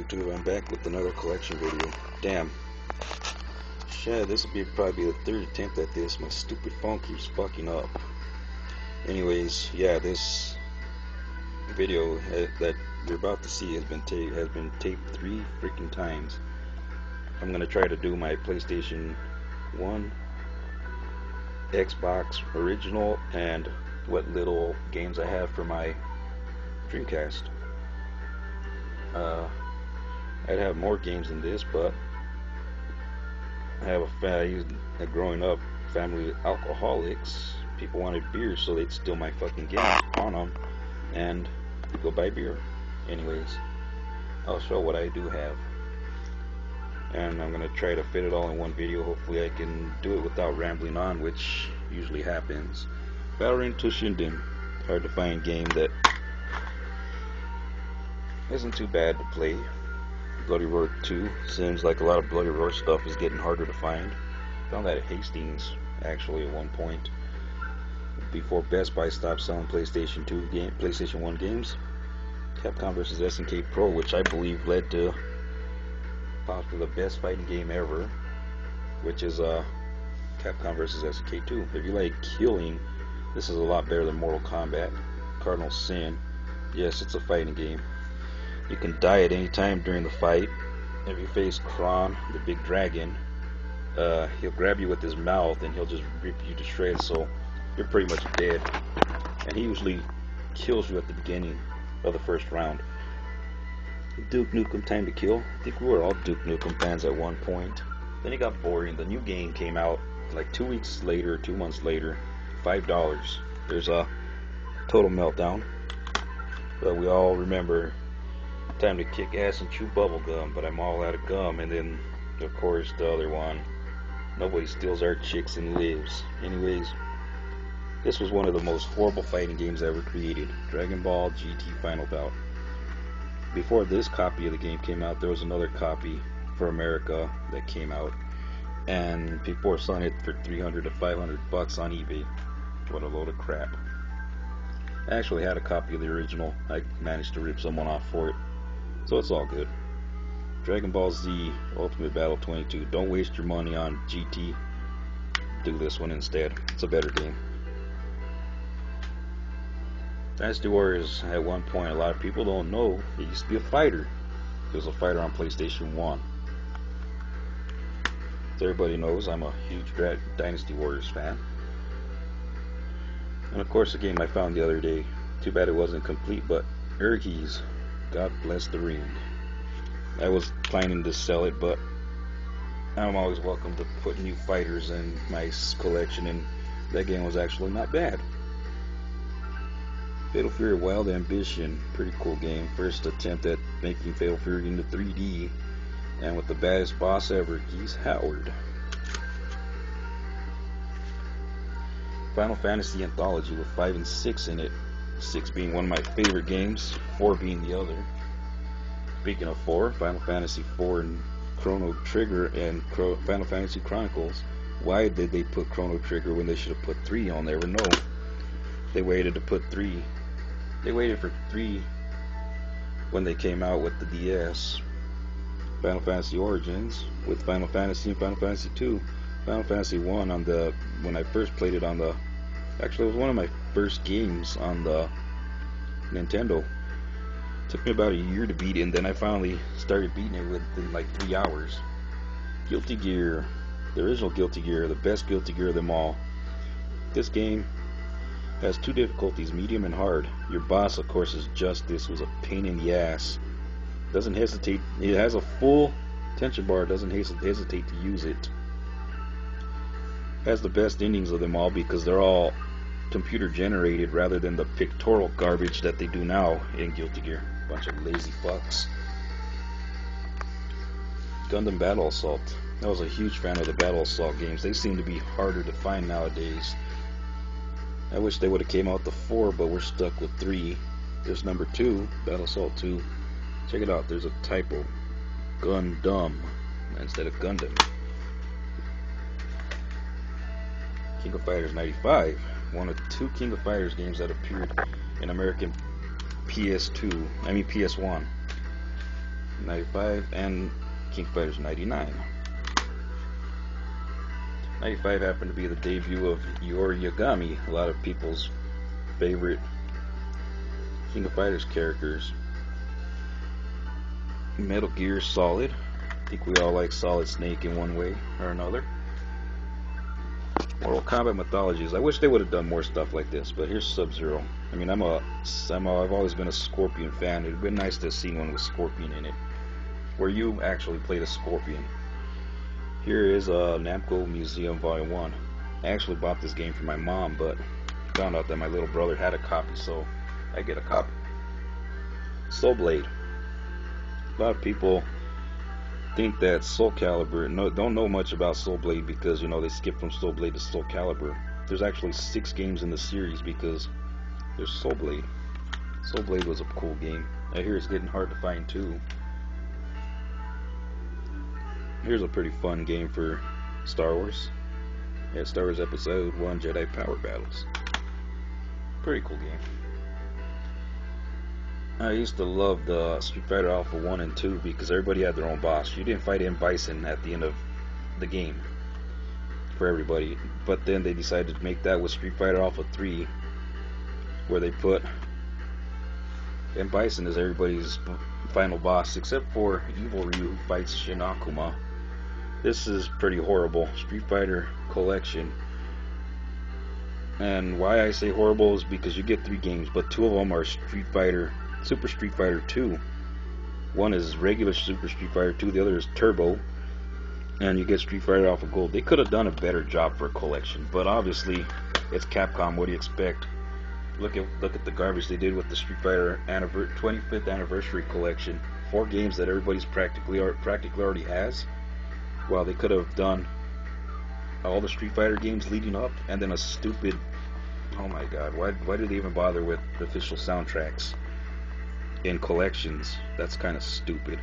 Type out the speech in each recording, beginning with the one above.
YouTube? I'm back with another collection video. Damn. Shit, this will probably be the third attempt at this. My stupid phone keeps fucking up. Anyways, yeah, this video that you're about to see has been taped 3 freaking times. I'm gonna try to do my PlayStation 1, Xbox original, and what little games I have for my Dreamcast. I'd have more games than this, but I have growing up family of alcoholics. People wanted beer, so they'd steal my fucking games on them and go buy beer. Anyways, I'll show what I do have, and I'm gonna try to fit it all in one video. Hopefully I can do it without rambling on, which usually happens. Valorant Tushinden, hard to find game that isn't too bad to play. Bloody Roar 2, seems like a lot of Bloody Roar stuff is getting harder to find. Found that at Hastings actually at one point, before Best Buy stopped selling PlayStation 1 games. Capcom vs SNK Pro, which I believe led to possibly the best fighting game ever, which is Capcom vs SNK 2. If you like killing, this is a lot better than Mortal Kombat. Cardinal Sin, yes, it's a fighting game. You can die at any time during the fight. If you face Kron, the big dragon, he'll grab you with his mouth and he'll just rip you to shreds, so you're pretty much dead. And he usually kills you at the beginning of the first round. Duke Nukem Time to Kill. I think we were all Duke Nukem fans at one point. Then it got boring. The new game came out like 2 weeks later, 2 months later, $5. There's a Total Meltdown. But we all remember Time to Kick Ass and Chew Bubble Gum, but I'm all out of gum. And then, of course, the other one, Nobody Steals Our Chicks and Lives. Anyways, this was one of the most horrible fighting games ever created. Dragon Ball GT Final Bout. Before this copy of the game came out, there was another copy for America that came out, and people were selling it for $300 to $500 on eBay. What a load of crap. I actually had a copy of the original. I managed to rip someone off for it, so it's all good. Dragon Ball Z Ultimate Battle 22. Don't waste your money on GT. Do this one instead. It's a better game. Dynasty Warriors, at one point, a lot of people don't know, it used to be a fighter. It was a fighter on PlayStation 1. As everybody knows, I'm a huge Dynasty Warriors fan. And of course, the game I found the other day, too bad it wasn't complete, but Urgies, God Bless the Ring. I was planning to sell it, but I'm always welcome to put new fighters in my collection, and that game was actually not bad. Fatal Fury Wild Ambition, pretty cool game. First attempt at making Fatal Fury into 3D, and with the baddest boss ever, Geese Howard. Final Fantasy Anthology with 5 and 6 in it. 6 being one of my favorite games, 4 being the other. Speaking of 4, Final Fantasy 4 and Chrono Trigger and Final Fantasy Chronicles. Why did they put Chrono Trigger when they should have put 3? I'll never know. They waited to put 3. They waited for 3 when they came out with the DS. Final Fantasy Origins with Final Fantasy and Final Fantasy 2. Final Fantasy 1 on the, when I first played it on the, actually it was one of my first games on the Nintendo. Took me about a year to beat it, and then I finally started beating it within like 3 hours. Guilty Gear, the original Guilty Gear, the best Guilty Gear of them all. This game has 2 difficulties, medium and hard. Your boss, of course, is Justice, was a pain in the ass. Doesn't hesitate. It has a full tension bar. Doesn't hesitate to use it. Has the best endings of them all because they're all computer generated rather than the pictorial garbage that they do now in Guilty Gear. Bunch of lazy fucks. Gundam Battle Assault. I was a huge fan of the Battle Assault games. They seem to be harder to find nowadays. I wish they would have came out the 4, but we're stuck with 3. There's number 2, Battle Assault 2. Check it out, there's a typo. Gundam instead of Gundam. King of Fighters 95. One of 2 King of Fighters games that appeared in American PS1. 95, and King of Fighters 99. 95 happened to be the debut of Yori Yagami, a lot of people's favorite King of Fighters characters. Metal Gear Solid. I think we all like Solid Snake in one way or another. Mortal Kombat Mythologies. I wish they would have done more stuff like this, but here's Sub-Zero. I mean, I've always been a Scorpion fan. It'd been nice to have seen one with Scorpion in it, where you actually played a Scorpion. Here is Namco Museum Volume 1. I actually bought this game for my mom, but found out that my little brother had a copy, so I get a copy. Soul Blade. A lot of people think that Soul Calibur, don't know much about Soul Blade because, you know, they skip from Soul Blade to Soul Calibur. There's actually 6 games in the series because there's Soul Blade. Soul Blade was a cool game. I hear it's getting hard to find too. Here's a pretty fun game for Star Wars. Yeah, Star Wars Episode 1 Jedi Power Battles. Pretty cool game. I used to love the Street Fighter Alpha 1 and 2 because everybody had their own boss. You didn't fight M. Bison at the end of the game for everybody. But then they decided to make that with Street Fighter Alpha 3, where they put M. Bison as everybody's final boss, except for Evil Ryu, who fights Shin Akuma. This is pretty horrible. Street Fighter Collection. And why I say horrible is because you get 3 games, but 2 of them are Super Street Fighter 2. One is regular Super Street Fighter 2, the other is Turbo. And you get Street Fighter Alpha Gold. They could have done a better job for a collection, but obviously it's Capcom. What do you expect? Look at the garbage they did with the Street Fighter 25th Anniversary Collection. 4 games that everybody's practically already has. Well, they could have done all the Street Fighter games leading up, and then a stupid... Oh my god, why did they even bother with the official soundtracks in collections? That's kind of stupid.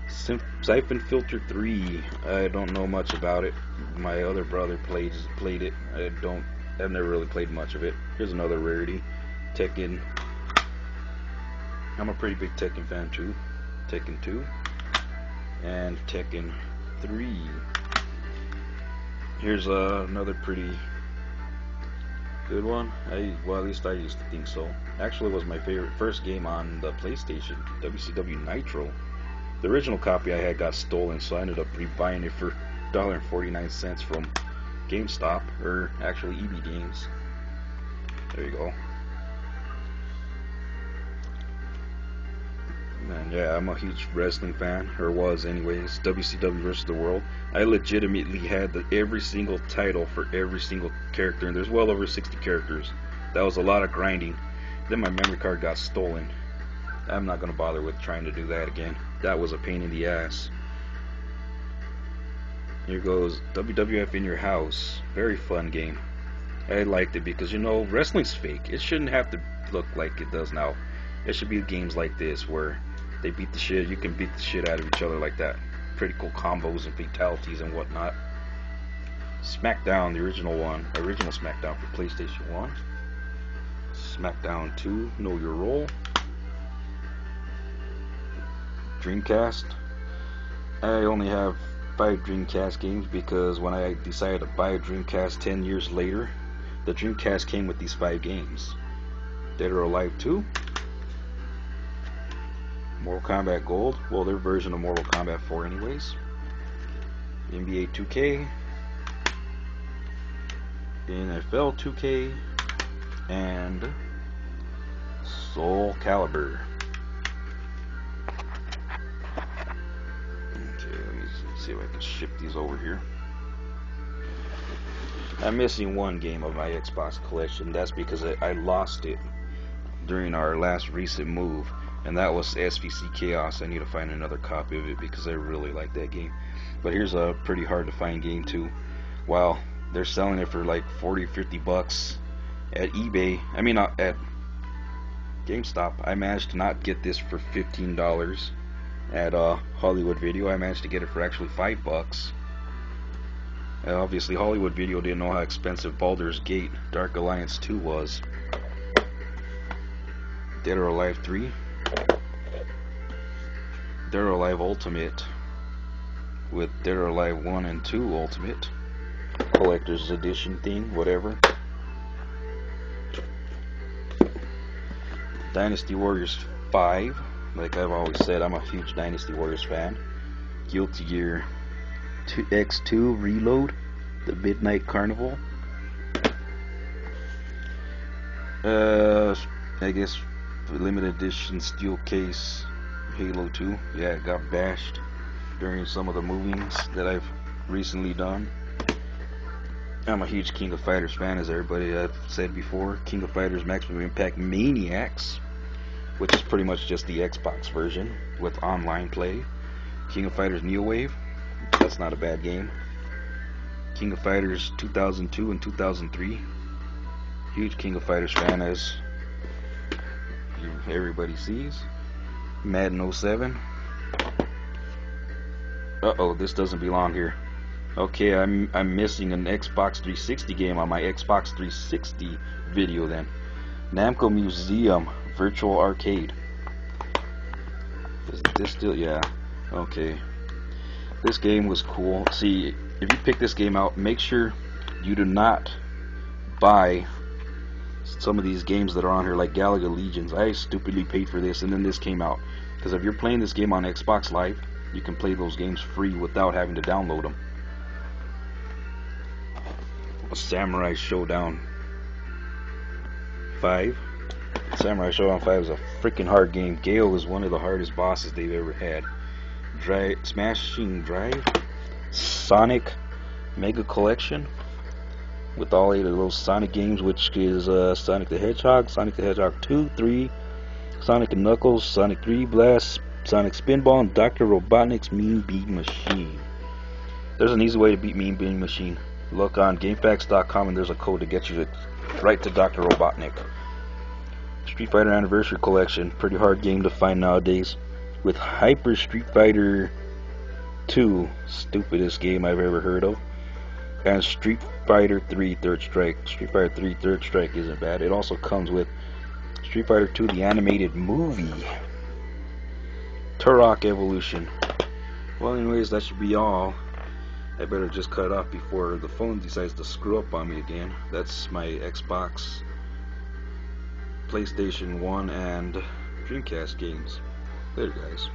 Siphon Filter 3, I don't know much about it. My other brother played it. I've never really played much of it. Here's another rarity, Tekken. I'm a pretty big Tekken fan too. Tekken 2 and Tekken 3. Here's another pretty good one. Well, at least I used to think so. Actually, it was my first game on the PlayStation, WCW Nitro. The original copy I had got stolen, so I ended up rebuying it for $1.49 from GameStop, or actually EB Games. There you go. And yeah, I'm a huge wrestling fan, or was anyways. WCW vs. the World. I legitimately had every single title for every single character, and there's well over 60 characters. That was a lot of grinding. Then my memory card got stolen. I'm not gonna bother with trying to do that again. That was a pain in the ass. Here goes WWF in Your House. Very fun game. I liked it because, you know, wrestling's fake. It shouldn't have to look like it does now. It should be games like this where they beat the shit. You can beat the shit out of each other like that. Pretty cool combos and fatalities and whatnot. SmackDown, the original SmackDown for PlayStation 1. SmackDown 2, Know Your Role. Dreamcast. I only have 5 Dreamcast games because when I decided to buy a Dreamcast 10 years later, the Dreamcast came with these 5 games. Dead or Alive 2. Mortal Kombat Gold. Well, their version of Mortal Kombat 4 anyways. NBA 2K. NFL 2K. And Soul Calibur. Okay, let me see if I can ship these over here. I'm missing one game of my Xbox collection. That's because I lost it during our last recent move, and that was SVC Chaos. I need to find another copy of it because I really like that game. But here's a pretty hard to find game too. Wow, they're selling it for like 40-50 bucks at eBay. I mean, at GameStop. I managed to not get this for $15 at Hollywood Video. I managed to get it for actually $5. Obviously, Hollywood Video didn't know how expensive Baldur's Gate Dark Alliance 2 was. Dead or Alive 3. Dead or Alive Ultimate with Dead or Alive 1 and 2 Ultimate collector's edition thing, whatever. Dynasty Warriors 5, like I've always said, I'm a huge Dynasty Warriors fan. Guilty Gear X2 Reload, the Midnight Carnival. I guess limited edition steel case Halo 2. Yeah, it got bashed during some of the movings that I've recently done. I'm a huge King of Fighters fan, as everybody I've said before. King of Fighters Maximum Impact Maniacs, which is pretty much just the Xbox version with online play. King of Fighters Neo Wave, that's not a bad game. King of Fighters 2002 and 2003. Huge King of Fighters fan, as everybody sees. Madden 07. Uh-oh, this doesn't belong here. Okay, I'm missing an Xbox 360 game on my Xbox 360 video then. Namco Museum Virtual Arcade. Is this still? Yeah. Okay. This game was cool. See, if you pick this game out, make sure you do not buy some of these games that are on here, like Galaga Legions. I stupidly paid for this, and then this came out. Because if you're playing this game on Xbox Live, you can play those games free without having to download them. Samurai Showdown 5. Samurai Showdown 5 is a freaking hard game. Gale is one of the hardest bosses they've ever had. Smashing Drive, Sonic Mega Collection with all 8 of those Sonic games, which is Sonic the Hedgehog, Sonic the Hedgehog 2, 3, Sonic and Knuckles, Sonic 3 Blast, Sonic Spinball, and Dr. Robotnik's Mean Bean Machine. There's an easy way to beat Mean Bean Machine. Look on GameFAQs.com and there's a code to get you right to Dr. Robotnik. Street Fighter Anniversary Collection, pretty hard game to find nowadays. With Hyper Street Fighter 2, stupidest game I've ever heard of. And Street Fighter 3 Third Strike. Street Fighter 3 Third Strike isn't bad. It also comes with Street Fighter 2 the animated movie. Turok Evolution. Well, anyways, that should be all. I better just cut it off before the phone decides to screw up on me again. That's my Xbox, PlayStation 1, and Dreamcast games. Later, guys.